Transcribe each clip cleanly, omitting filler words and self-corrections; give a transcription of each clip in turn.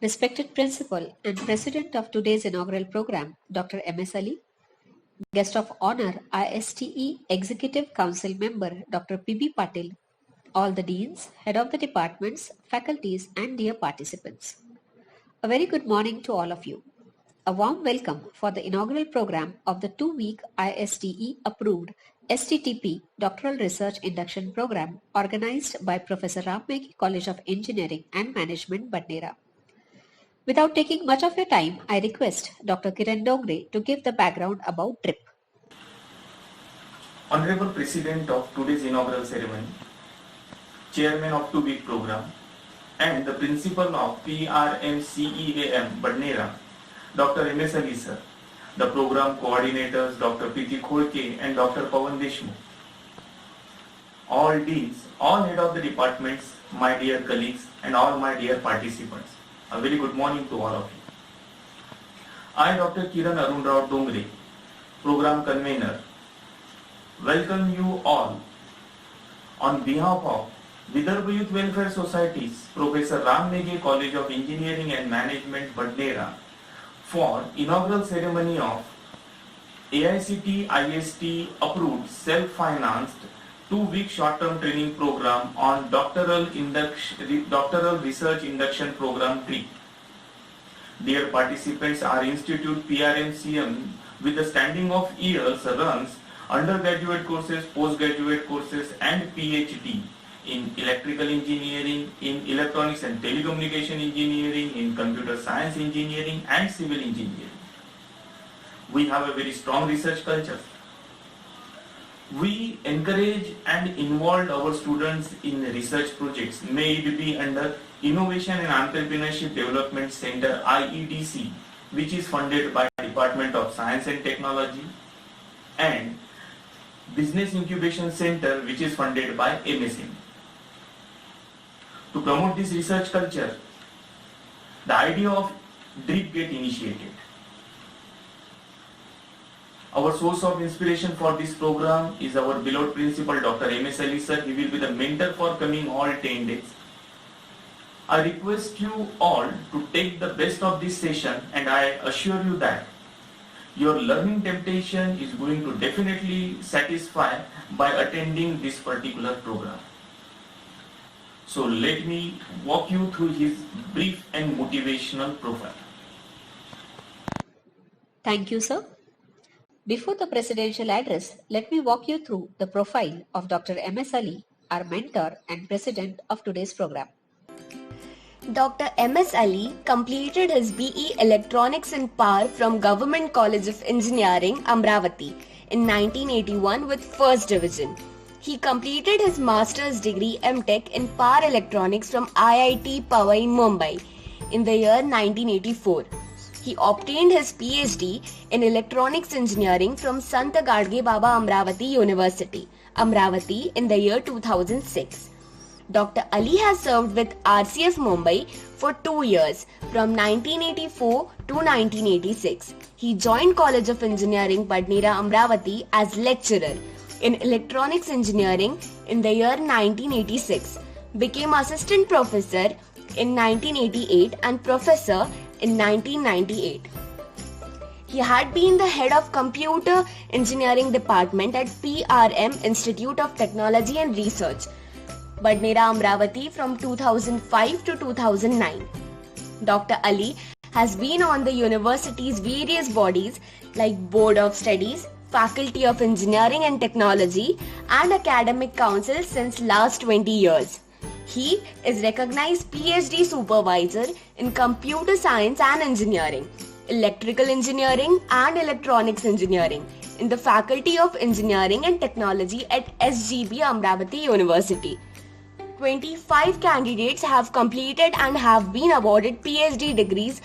Respected Principal and President of today's inaugural program, Dr. M.S. Ali, Guest of Honor, ISTE Executive Council Member, Dr. P.B. Patil, all the deans, head of the departments, faculties, and dear participants. A very good morning to all of you. A warm welcome for the inaugural program of the 2-week ISTE approved STTP Doctoral Research Induction Program organized by Professor Rammegi College of Engineering and Management, Badnera. Without taking much of your time, I request Dr. Kiran Dongre to give the background about DRIP. Honorable President of today's inaugural ceremony, Chairman of 2-week program, and the Principal of PRMCEAM Badnera, Dr. M.S. Ali sir, the program coordinators Dr. Preeti Kholke and Dr. Pawan Deshmukh, all deans, all head of the departments, my dear colleagues and all my dear participants. A very good morning to all of you. I, Dr. Kiran Arun Rao Dongre, Program Convener, welcome you all on behalf of Vidarbha Youth Welfare Society's Professor Rammegi College of Engineering and Management, Badnera, for inaugural ceremony of AICT IST approved self-financed 2-week short-term training program on doctoral research induction program 3. Dear participants, our institute PRMCM with the standing of years runs undergraduate courses, postgraduate courses and PhD in electrical engineering, in electronics and telecommunication engineering, in computer science engineering and civil engineering. We have a very strong research culture. We encourage and involve our students in research projects, may it be under Innovation and Entrepreneurship Development Center IEDC, which is funded by Department of Science and Technology, and Business Incubation Center, which is funded by MSM. To promote this research culture, the idea of DRIP get initiated. Our source of inspiration for this program is our beloved principal, Dr. M.S. Ali sir. He will be the mentor for coming all 10 days. I request you all to take the best of this session, and I assure you that your learning temptation is going to definitely satisfy by attending this particular program. So let me walk you through his brief and motivational profile. Thank you, sir. Before the presidential address, let me walk you through the profile of Dr. M.S. Ali, our mentor and president of today's program. Dr. M.S. Ali completed his BE Electronics and Power from Government College of Engineering, Amravati in 1981 with First Division. He completed his master's degree M.Tech in Power Electronics from IIT Powai, Mumbai in the year 1984. He obtained his PhD in Electronics Engineering from Sant Gadge Baba Amravati University, Amravati in the year 2006. Dr. Ali has served with RCF Mumbai for 2 years, from 1984 to 1986. He joined College of Engineering, Badnera, Amravati as lecturer in Electronics Engineering in the year 1986, became assistant professor in 1988 and professor in 1998. He had been the head of Computer Engineering Department at PRM Institute of Technology and Research, Badnera, Amravati from 2005 to 2009. Dr. Ali has been on the university's various bodies like Board of Studies, Faculty of Engineering and Technology and Academic Council since last 20 years. He is recognized PhD supervisor in Computer Science and Engineering, Electrical Engineering and Electronics Engineering in the Faculty of Engineering and Technology at SGB Amravati University. 25 candidates have completed and have been awarded PhD degrees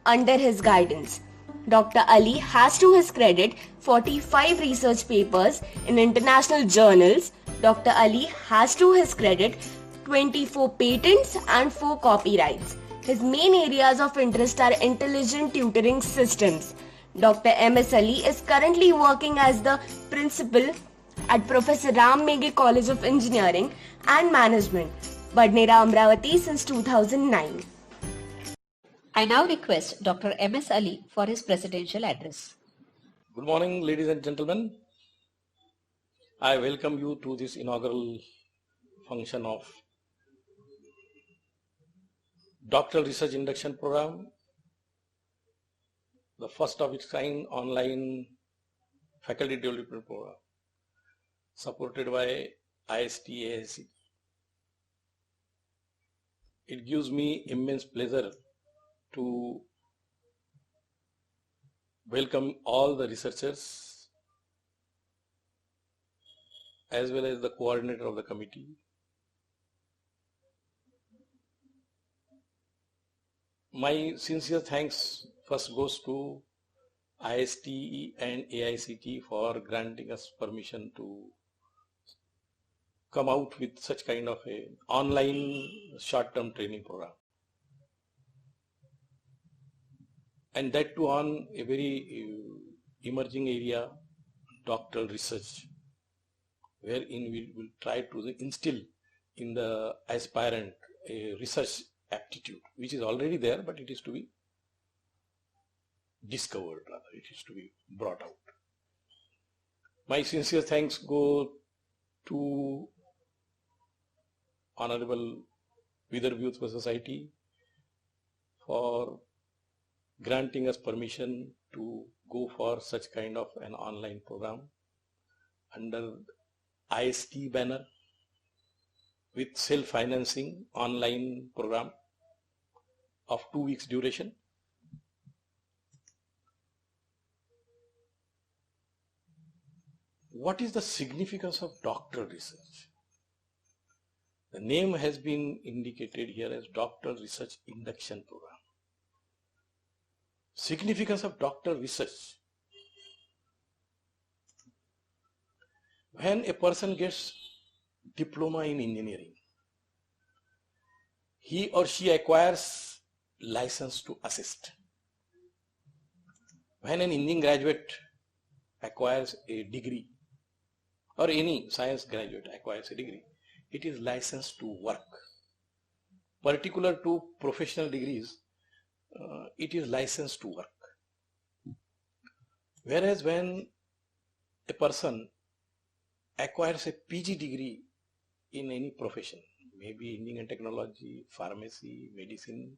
under his guidance. Dr. Ali has to his credit 45 research papers in international journals. Dr. Ali has to his credit 24 patents and 4 copyrights. His main areas of interest are intelligent tutoring systems. Dr. M.S. Ali is currently working as the principal at Professor Rammegi College of Engineering and Management, Badnera, Amravati since 2009. I now request Dr. M.S. Ali for his presidential address. Good morning, ladies and gentlemen. I welcome you to this inaugural function of Doctoral Research Induction Program, the first of its kind online faculty development program, supported by IST AIC. It gives me immense pleasure to welcome all the researchers as well as the coordinator of the committee. My sincere thanks first goes to ISTE and AICT for granting us permission to come out with such kind of a online short-term training program. And that too on a very emerging area, doctoral research, wherein we will try to instill in the aspirant a research aptitude, which is already there, but it is to be discovered, rather, it is to be brought out. My sincere thanks go to Honorable Vidarbha Youth Society for granting us permission to go for such kind of an online program under IST banner with self-financing online program of 2 weeks duration. What is the significance of doctoral research? The name has been indicated here as Doctoral Research Induction Program. Significance of doctoral research. When a person gets diploma in engineering, he or she acquires license to assist. When an engineering graduate acquires a degree, or any science graduate acquires a degree, it is licensed to work. Particular to professional degrees, it is licensed to work. Whereas when a person acquires a PG degree in any profession, maybe engineering and technology, pharmacy, medicine,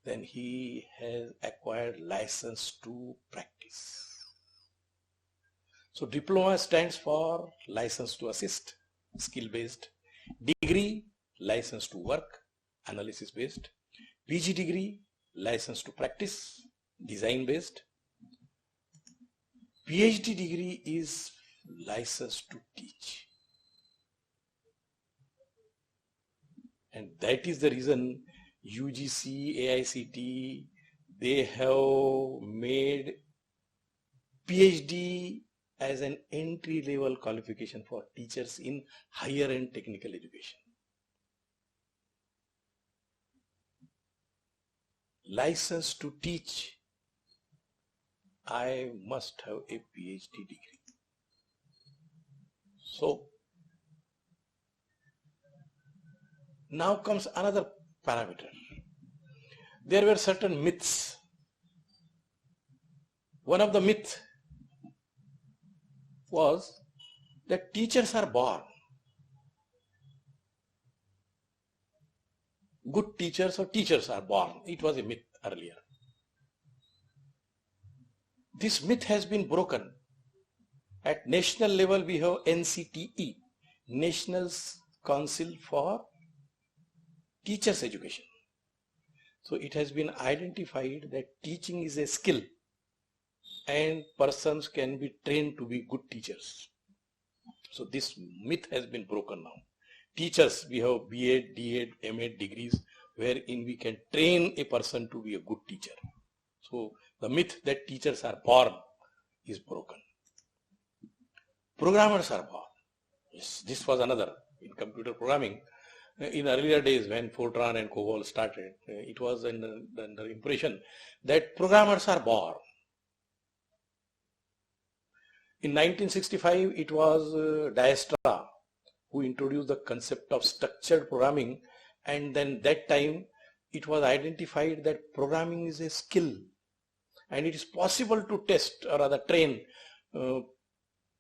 then he has acquired license to practice. So diploma stands for license to assist, skill based. Degree, license to work, analysis based. PG degree, license to practice, design based. PhD degree is license to teach. And that is the reason UGC, AICT, they have made PhD as an entry-level qualification for teachers in higher-end technical education. License to teach, I must have a PhD degree. So, now comes another parameter. There were certain myths. One of the myths was that teachers are born. Good teachers or teachers are born. It was a myth earlier. This myth has been broken. At national level, we have NCTE, National Council for Teachers Education. So it has been identified that teaching is a skill and persons can be trained to be good teachers. So this myth has been broken now. Teachers, we have B.Ed, D.Ed, M.Ed degrees wherein we can train a person to be a good teacher. So the myth that teachers are born is broken. Programmers are born. Yes, this was another in computer programming. In earlier days when Fortran and COBOL started, it was under impression that programmers are born. In 1965, it was Dijkstra who introduced the concept of structured programming, and then that time it was identified that programming is a skill and it is possible to test or rather train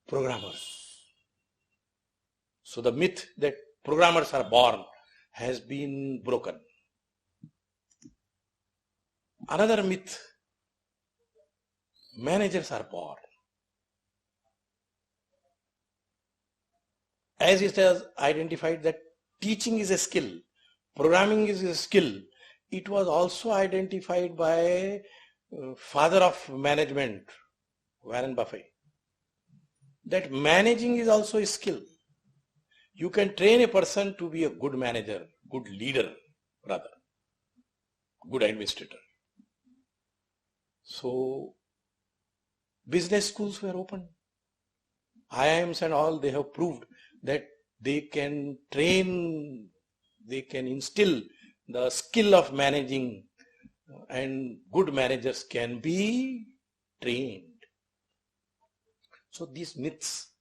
programmers. So the myth that programmers are born has been broken. Another myth, managers are born. As it has identified that teaching is a skill, programming is a skill, it was also identified by father of management, Warren Buffett, that managing is also a skill. You can train a person to be a good manager, good leader rather, good administrator. So business schools were opened. IIMs and all, they have proved that they can train, they can instill the skill of managing, and good managers can be trained. So these myths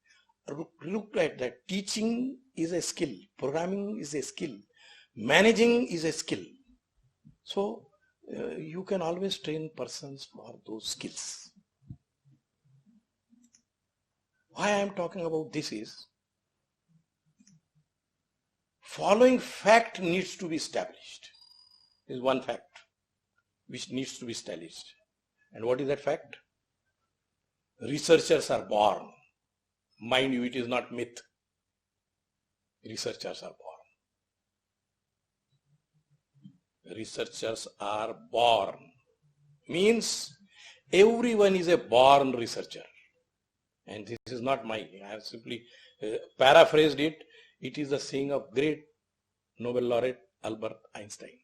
look at that teaching is a skill, programming is a skill, managing is a skill. So you can always train persons for those skills. Why I am talking about this is, following fact needs to be established. There is one fact which needs to be established. And what is that fact? Researchers are born. Mind you, it is not myth. Researchers are born. Researchers are born. Means everyone is a born researcher. And this is not mine. I have simply paraphrased it. It is the saying of great Nobel laureate Albert Einstein.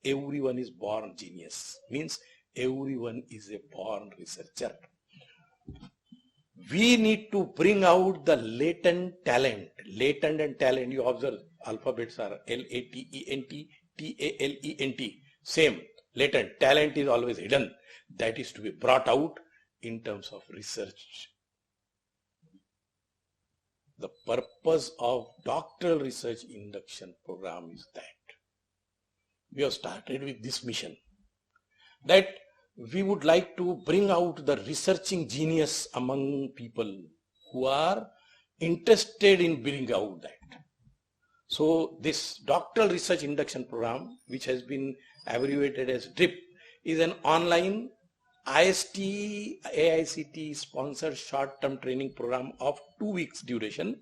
Everyone is born genius. Means everyone is a born researcher. We need to bring out the latent talent. Latent and talent, you observe, alphabets are L-A-T-E-N-T, T-A-L-E-N-T. Same. Latent. Talent is always hidden. That is to be brought out in terms of research. The purpose of doctoral research induction program is that we have started with this mission, that we would like to bring out the researching genius among people who are interested in bringing out that. So this doctoral research induction program, which has been abbreviated as DRIP, is an online IST AICTE sponsored short-term training program of 2 weeks duration,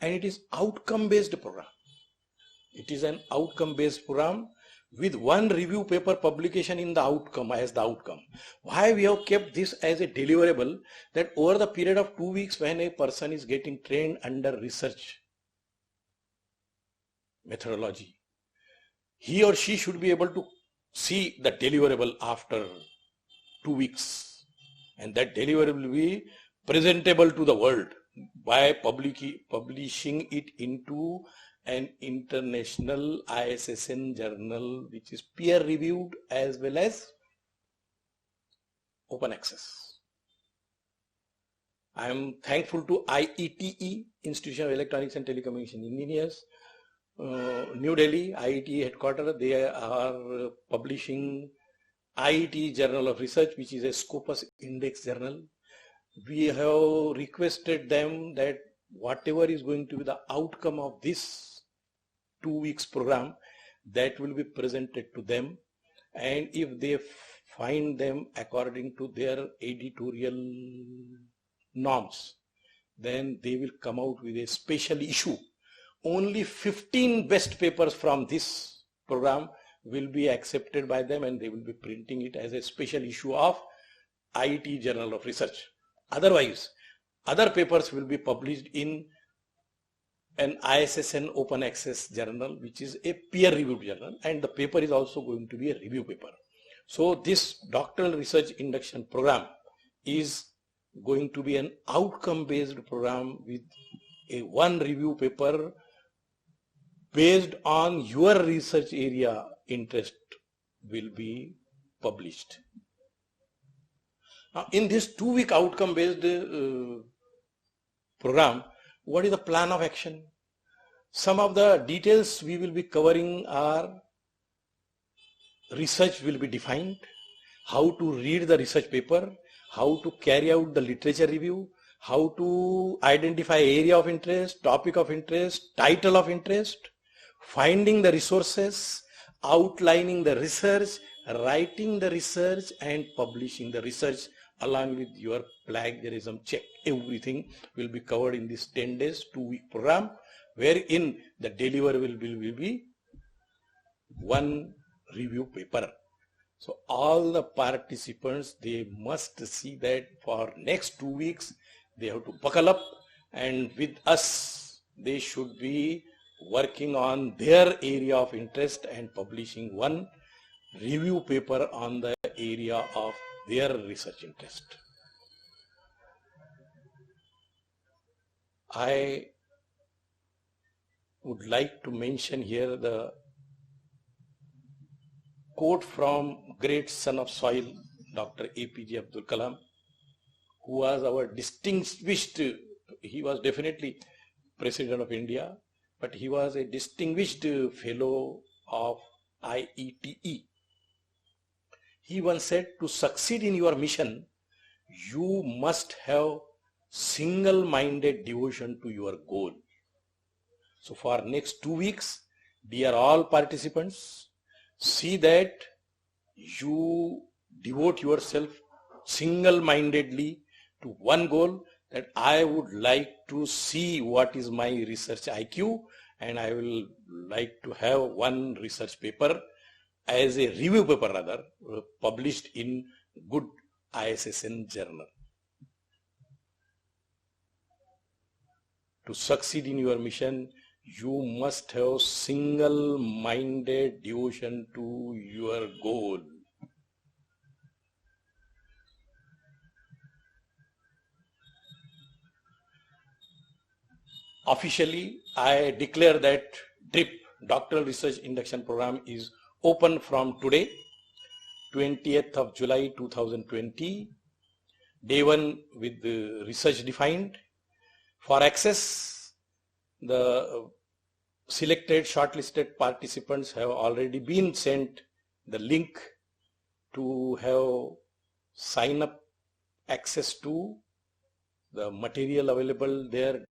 and it is outcome-based program. It is an outcome-based program with one review paper publication in the outcome as the outcome. Why we have kept this as a deliverable? That over the period of 2 weeks, when a person is getting trained under research methodology, he or she should be able to see the deliverable after 2 weeks, and that deliverable will be presentable to the world by publishing it into an international ISSN journal, which is peer reviewed as well as open access. I am thankful to IETE, Institution of Electronics and Telecommunication Engineers, New Delhi, IETE headquarters. They are publishing IETE Journal of Research, which is a Scopus Index journal. We have requested them that whatever is going to be the outcome of this 2 weeks program, that will be presented to them, and if they find them according to their editorial norms, then they will come out with a special issue. Only 15 best papers from this program will be accepted by them, and they will be printing it as a special issue of IETE Journal of Research. Otherwise, other papers will be published in an ISSN open access journal, which is a peer reviewed journal, and the paper is also going to be a review paper. So this doctoral research induction program is going to be an outcome based program with a one review paper based on your research area interest will be published. Now, in this 2 week outcome based program, what is the plan of action? Some of the details we will be covering are research will be defined, how to read the research paper, how to carry out the literature review, how to identify area of interest, topic of interest, title of interest, finding the resources, outlining the research, writing the research and publishing the research along with your plagiarism check. Everything will be covered in this 10 days, 2-week program, wherein the deliverable will be one review paper. So all the participants, they must see that for next 2 weeks, they have to buckle up, and with us, they should be working on their area of interest and publishing one review paper on the area of their research interest. I would like to mention here the quote from great son of soil, Dr. APJ Abdul Kalam, who was our distinguished, he was definitely President of India, but he was a distinguished fellow of IETE. He once said, to succeed in your mission, you must have single-minded devotion to your goal. So for next 2 weeks, dear all participants, see that you devote yourself single-mindedly to one goal, that I would like to see what is my research IQ, and I will like to have one research paper as a review paper rather published in good ISSN journal. To succeed in your mission, you must have single-minded devotion to your goal. Officially, I declare that DRIP, Doctoral Research Induction Program, is open from today, 20th of July 2020, day 1 with the research defined. For access, the selected shortlisted participants have already been sent the link to have sign up access to the material available there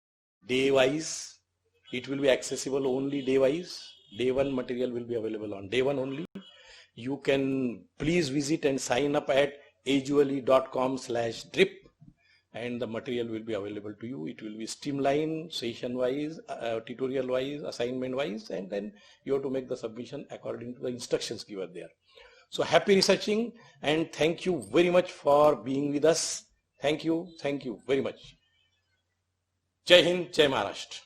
day wise. It will be accessible only day wise. Day 1 material will be available on day 1 only. You can please visit and sign up at azuali.com/drip, and the material will be available to you. It will be streamlined, session wise, tutorial wise, assignment wise, and then you have to make the submission according to the instructions given there. So happy researching, and thank you very much for being with us. Thank you very much. Jai Hind, Jai Maharashtra.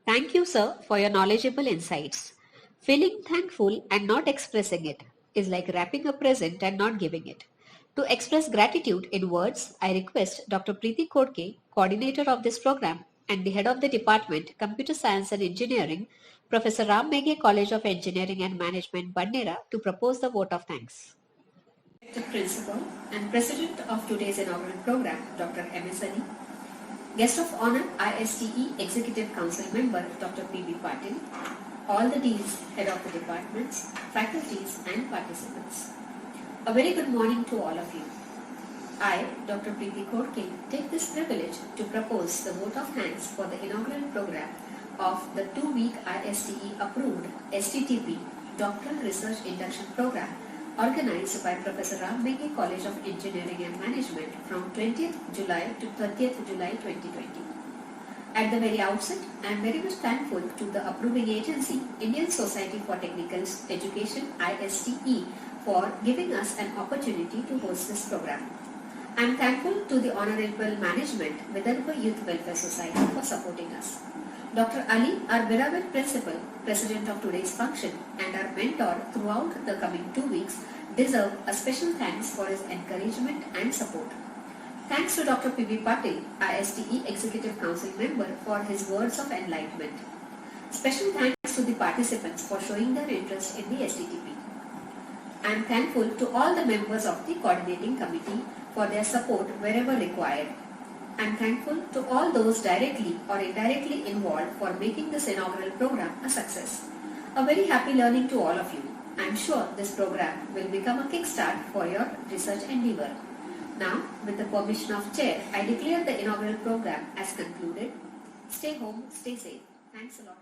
Thank you, sir, for your knowledgeable insights. Feeling thankful and not expressing it is like wrapping a present and not giving it. To express gratitude in words, I request Dr. Preeti Kodke, coordinator of this program and the head of the department, Computer Science and Engineering, Professor Ram Meghe College of Engineering and Management, Badnera, to propose the vote of thanks. Principal and President of today's inaugural program, Dr. M.S. Ali. Guest of honor, ISTE Executive Council member, Dr. P.B. Patil. All the deans, head of the departments, faculties and participants. A very good morning to all of you. I, Dr. Preeti Kodke, take this privilege to propose the vote of thanks for the inaugural program of the 2-week ISTE approved STTP Doctoral Research Induction Program organized by Professor Ram Meghe College of Engineering and Management from 20th July to 30th July 2020. At the very outset, I am very much thankful to the approving agency, Indian Society for Technical Education, ISTE, for giving us an opportunity to host this program. I am thankful to the Honorable Management, Vidarbha Youth Welfare Society, for supporting us. Dr. Ali, our beloved principal, president of today's function, and our mentor throughout the coming 2 weeks, deserve a special thanks for his encouragement and support. Thanks to Dr. P.B. Patil, ISTE Executive Council member, for his words of enlightenment. Special thanks to the participants for showing their interest in the STTP. I am thankful to all the members of the coordinating committee for their support wherever required. I am thankful to all those directly or indirectly involved for making this inaugural program a success. A very happy learning to all of you. I'm sure this program will become a kickstart for your research endeavor. Now, with the permission of Chair, I declare the inaugural program as concluded. Stay home, stay safe. Thanks a lot.